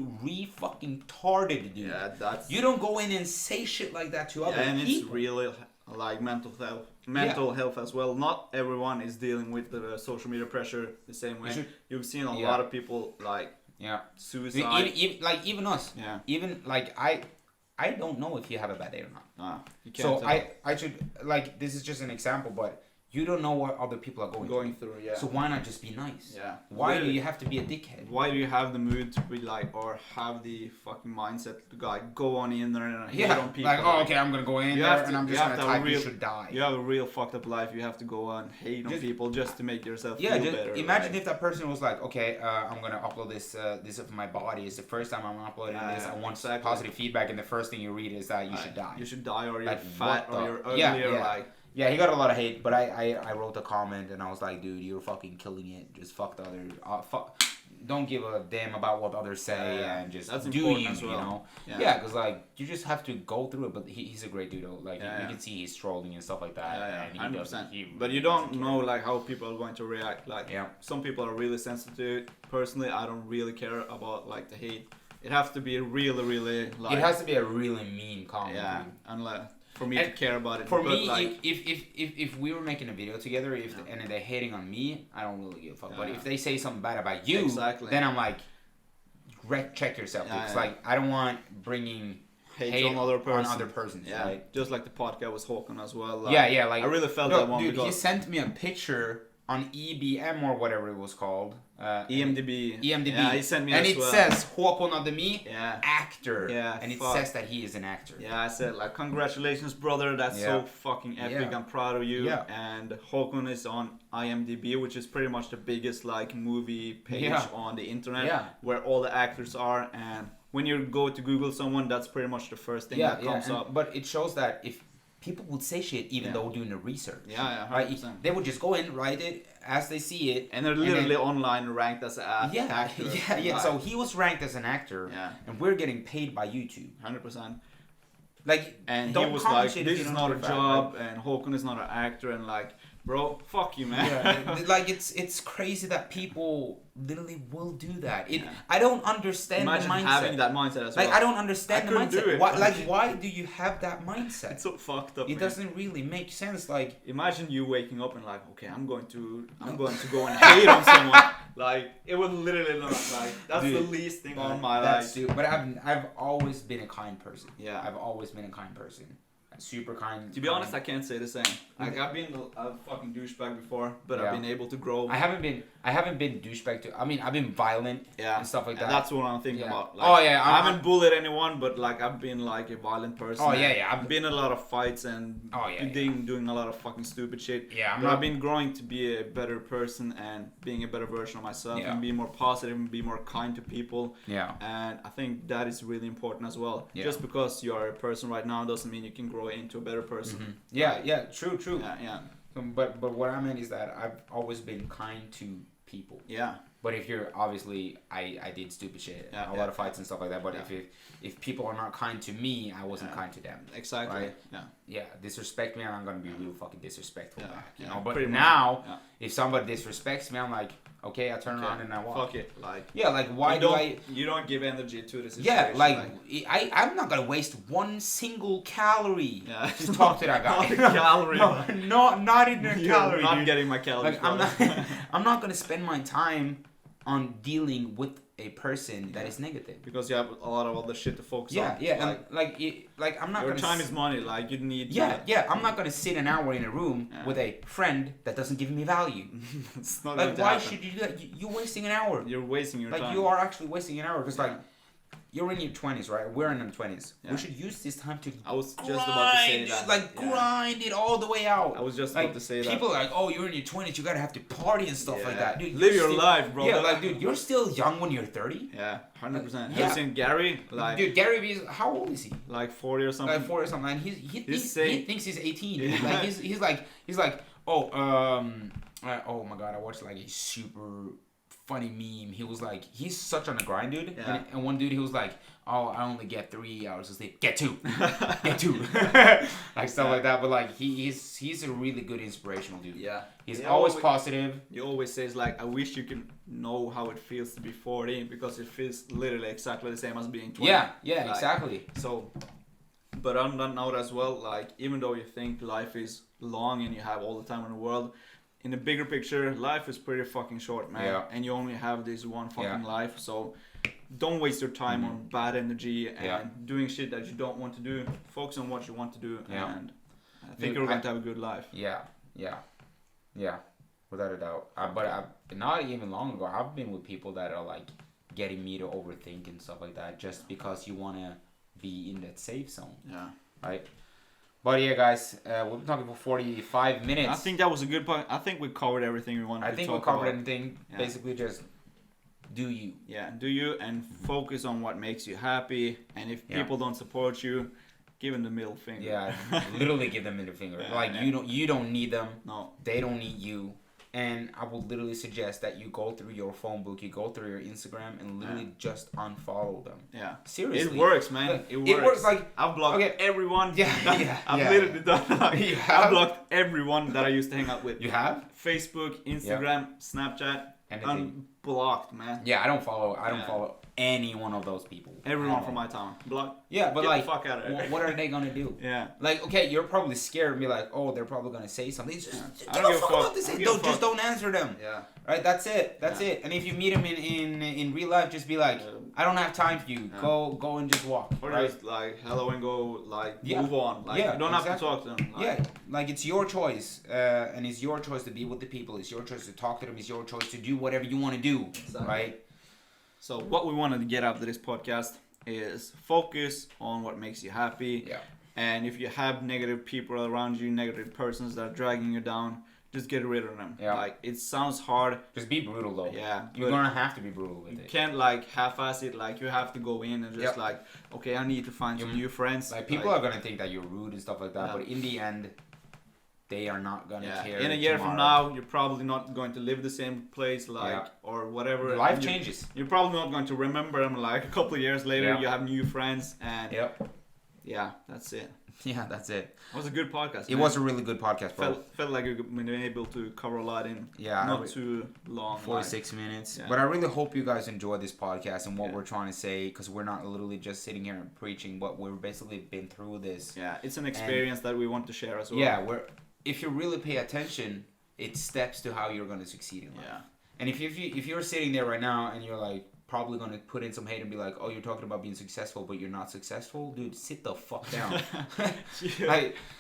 Speaker 2: fucking retarded, dude?
Speaker 1: Yeah, that's...
Speaker 2: You don't go in and say shit like that to other people.
Speaker 1: And it's really like mental health as well. Not everyone is dealing with the social media pressure the same way. You've seen a lot of people like suicide.
Speaker 2: Even us.
Speaker 1: Yeah.
Speaker 2: Even like I don't know if you have a bad day or not.
Speaker 1: You can't
Speaker 2: so I should, like, this is just an example, but you don't know what other people are going through.
Speaker 1: Yeah.
Speaker 2: So why not just be nice?
Speaker 1: Yeah.
Speaker 2: Why do you have to be a dickhead?
Speaker 1: Why do you have the mood to be like, or have the fucking mindset to like go on the internet and hate on people?
Speaker 2: Like, oh, okay, I'm gonna go in there and I'm just gonna type you should die.
Speaker 1: You have a real fucked up life. You have to go on hate on people just to make yourself feel better.
Speaker 2: Imagine if that person was like, okay, I'm gonna upload this of my body. It's the first time I'm uploading this. I want positive feedback, and the first thing you read is that you should die.
Speaker 1: You should die, or you're fat, or you're ugly, or like.
Speaker 2: Yeah, he got a lot of hate, but I wrote a comment and I was like, dude, you're fucking killing it. Just fuck the other. Don't give a damn about what others say and just do you, you know? Yeah, because like you just have to go through it. But he's a great dude, though. Like you can see he's trolling and stuff like that.
Speaker 1: Yeah, 100%. But you don't know like how people are going to react. Like some people are really sensitive to it. Personally, I don't really care about like the hate. It has to be really like.
Speaker 2: It has to be a really mean comment.
Speaker 1: Yeah, unless. For me to care about it.
Speaker 2: For me, like, if we were making a video together, and they're hating on me, I don't really give a fuck. But if they say something bad about you, then I'm like, check yourself. It's like I don't want bringing hate on other persons.
Speaker 1: Yeah,
Speaker 2: right?
Speaker 1: Just like the podcast was Håkan as well.
Speaker 2: Like, like
Speaker 1: I really felt that one.
Speaker 2: Dude, he sent me a picture on EBM or whatever it was called.
Speaker 1: EMDB.
Speaker 2: Yeah,
Speaker 1: he sent me
Speaker 2: and
Speaker 1: as
Speaker 2: it says Håkan Ademi,
Speaker 1: actor.
Speaker 2: And it says that he is an actor.
Speaker 1: Yeah, I said like congratulations, brother. That's so fucking epic. I'm proud of you.
Speaker 2: Yeah.
Speaker 1: And Håkan is on IMDb, which is pretty much the biggest like movie page on the internet, where all the actors are. And when you go to Google someone, that's pretty much the first thing that comes up.
Speaker 2: But it shows that if people would say shit even though doing the research.
Speaker 1: Yeah, 100%.
Speaker 2: Right? They would just go in, write it as they see it.
Speaker 1: And they're literally online ranked as an actor.
Speaker 2: Yeah. So he was ranked as an actor.
Speaker 1: Yeah.
Speaker 2: And we're getting paid by YouTube.
Speaker 1: 100%.
Speaker 2: Like,
Speaker 1: and he was like, this is not a job, and Håkan is not an actor, and like, bro, fuck you, man.
Speaker 2: Yeah. Like, it's crazy that people literally will do that. I don't understand the mindset.
Speaker 1: Imagine having that mindset as well.
Speaker 2: Like, I don't understand the mindset.
Speaker 1: Do it.
Speaker 2: Why do you have that mindset?
Speaker 1: It's so fucked up.
Speaker 2: It doesn't really make sense. Like,
Speaker 1: imagine you waking up and like, okay, I'm going to go and hate on someone. Like, it would literally not like that's the least thing on my life.
Speaker 2: But I've always been a kind person.
Speaker 1: Yeah,
Speaker 2: I've always been a kind person. Super kind.
Speaker 1: To be honest, I can't say the same. Like, I've been a fucking douchebag before, but I've been able to grow. I haven't
Speaker 2: been douchebag too. I mean, I've been violent and stuff like that.
Speaker 1: That's what I'm thinking about. Like, I haven't bullied anyone, but like I've been like a violent person. I've been in a lot of fights and doing a lot of fucking stupid shit. I've been growing to be a better person and being a better version of myself and be more positive and be more kind to people. And I think that is really important as well. Just because you are a person right now doesn't mean you can grow into a better person.
Speaker 2: True. But what I meant is that I've always been kind to people. But if you're obviously, I did stupid shit, a lot of fights and stuff like that. But if people are not kind to me, I wasn't kind to them.
Speaker 1: Exactly.
Speaker 2: Right? Disrespect me, and I'm gonna be real fucking disrespectful back. You know. But
Speaker 1: pretty
Speaker 2: now, if somebody disrespects me, I'm like, okay, I turn around and I walk.
Speaker 1: Fuck it. Like,
Speaker 2: why
Speaker 1: you don't give energy to the situation.
Speaker 2: Yeah, I'm not gonna waste one single calorie to talk to that guy. Not in a calorie.
Speaker 1: Not getting my calories.
Speaker 2: Like, I'm not gonna spend my time on dealing with a person that is negative
Speaker 1: because you have a lot of other shit to focus on.
Speaker 2: Like I'm not.
Speaker 1: Your time is money. Like, you need.
Speaker 2: I'm not gonna sit an hour in a room with a friend that doesn't give me value.
Speaker 1: It's not
Speaker 2: like, why should you do that? You're wasting an hour.
Speaker 1: You're wasting your time.
Speaker 2: Like, you are actually wasting an hour because like. You're in your 20s, right? We're in our 20s. We should use this time to
Speaker 1: I was just about to say that.
Speaker 2: Like, grind it all the way out.
Speaker 1: I was just about to say that.
Speaker 2: People are like, oh, you're in your 20s, you gotta have to party and stuff like that. Dude,
Speaker 1: live your life, bro.
Speaker 2: Yeah, like, dude, you're still young when you're 30.
Speaker 1: Yeah, 100%. Have you seen Gary? Like,
Speaker 2: dude, Gary Vee, how old is he?
Speaker 1: Like 40 or something.
Speaker 2: Like 40 or something. And he thinks he's 18. Yeah. Like, he's like, oh my god, I watched like a super funny meme. He was like, he's such on the grind, dude.
Speaker 1: Yeah.
Speaker 2: And one dude, he was like, oh, I only get 3 hours of sleep. Get 2. Get 2. Like stuff like that. But like he's a really good inspirational dude.
Speaker 1: Yeah.
Speaker 2: He's always positive.
Speaker 1: He always says like, I wish you can know how it feels to be 40 because it feels literally exactly the same as being 20.
Speaker 2: Yeah,
Speaker 1: like,
Speaker 2: exactly.
Speaker 1: So, but on that note as well, like even though you think life is long and you have all the time in the world, in the bigger picture, life is pretty fucking short, man.
Speaker 2: Yeah.
Speaker 1: And you only have this one fucking life, so don't waste your time on bad energy and doing shit that you don't want to do. Focus on what you want to do, and I think you're going to have a good life.
Speaker 2: Yeah, without a doubt. But not even long ago, I've been with people that are like getting me to overthink and stuff like that, just because you want to be in that safe zone.
Speaker 1: Yeah.
Speaker 2: Right. But yeah, guys, we've been talking for 45 minutes.
Speaker 1: I think that was a good point. I think we covered everything we wanted to talk about.
Speaker 2: I think we covered everything. Yeah. Basically, just do you.
Speaker 1: Yeah, do you, and focus on what makes you happy. And if people don't support you, give them the middle finger.
Speaker 2: Yeah, literally give them the middle finger. Like you don't need them.
Speaker 1: No.
Speaker 2: They don't need you. And I would literally suggest that you go through your phone book, you go through your Instagram, and literally just unfollow them.
Speaker 1: Yeah.
Speaker 2: Seriously.
Speaker 1: It works, man. It works.
Speaker 2: Like,
Speaker 1: I've blocked everyone.
Speaker 2: Yeah.
Speaker 1: I've literally done that. I've blocked everyone that I used to hang out with.
Speaker 2: You have?
Speaker 1: Facebook, Instagram, Snapchat.
Speaker 2: Anything.
Speaker 1: Unblocked, man.
Speaker 2: Yeah, I don't follow any one of those people.
Speaker 1: Everyone from my town. Block.
Speaker 2: Yeah, but
Speaker 1: get
Speaker 2: like,
Speaker 1: the fuck out of there.
Speaker 2: What are they gonna do?
Speaker 1: Yeah.
Speaker 2: Like, okay, you're probably scared and be like, oh, they're probably gonna say something.
Speaker 1: I don't give a fuck.
Speaker 2: Just don't answer them.
Speaker 1: Yeah.
Speaker 2: Right. That's it. That's it. And if you meet them in real life, just be like, I don't have time for you. Go and just walk.
Speaker 1: Or
Speaker 2: right?
Speaker 1: just like hello and go move on. Like you don't have to talk to them.
Speaker 2: Like, like it's your choice, and it's your choice to be with the people. It's your choice to talk to them. It's your choice to do whatever you want to do. Exactly. Right.
Speaker 1: So what we wanted to get out of this podcast is focus on what makes you happy.
Speaker 2: Yeah.
Speaker 1: And if you have negative people around you, negative persons that are dragging you down, just get rid of them.
Speaker 2: Yeah.
Speaker 1: Like it sounds hard.
Speaker 2: Just be brutal though.
Speaker 1: Yeah.
Speaker 2: You're gonna have to be brutal with it.
Speaker 1: You can't like half-ass it. Like you have to go in and just like, okay, I need to find some new friends.
Speaker 2: Like people are gonna think that you're rude and stuff like that, but in the end, they are not gonna care.
Speaker 1: In a year from now, you're probably not going to live the same place, or whatever.
Speaker 2: Life changes.
Speaker 1: You're probably not going to remember them. Like a couple of years later, you have new friends, and that's it.
Speaker 2: Yeah, that's it.
Speaker 1: It was a good podcast.
Speaker 2: It was a really good podcast, bro.
Speaker 1: Felt like we've been able to cover a lot in not too long.
Speaker 2: 46 minutes. Yeah. But I really hope you guys enjoy this podcast and what we're trying to say, because we're not literally just sitting here and preaching, but we've basically been through this.
Speaker 1: Yeah, it's an experience that we want to share as well.
Speaker 2: Yeah, if you really pay attention, it steps to how you're going to succeed in life. Yeah. And if you're sitting there right now and you're like probably going to put in some hate and be like, oh, you're talking about being successful, but you're not successful, dude, sit the fuck down.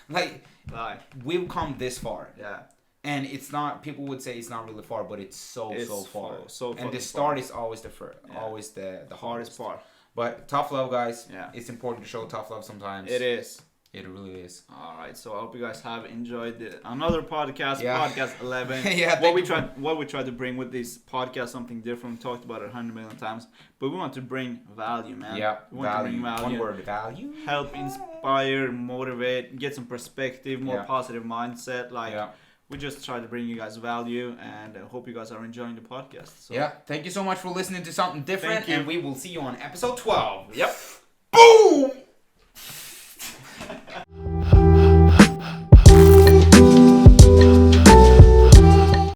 Speaker 2: like we've come this far.
Speaker 1: Yeah.
Speaker 2: And it's not, people would say it's not really far, but it's so far. And the start is always always the hardest part. But tough love, guys. Yeah. It's important to show tough love sometimes.
Speaker 1: It is.
Speaker 2: It really is.
Speaker 1: All right, so I hope you guys have enjoyed another podcast, podcast 11. What we tried to bring with this podcast, something different. We talked about it 100 million times, but we want to bring value, man.
Speaker 2: Yeah,
Speaker 1: we want to bring value.
Speaker 2: One word, value.
Speaker 1: Help inspire, motivate, get some perspective, more positive mindset. We just try to bring you guys value, and I hope you guys are enjoying the podcast. So.
Speaker 2: Yeah, thank you so much for listening to something different, and we will see you on episode 12.
Speaker 1: Yep.
Speaker 2: Boom!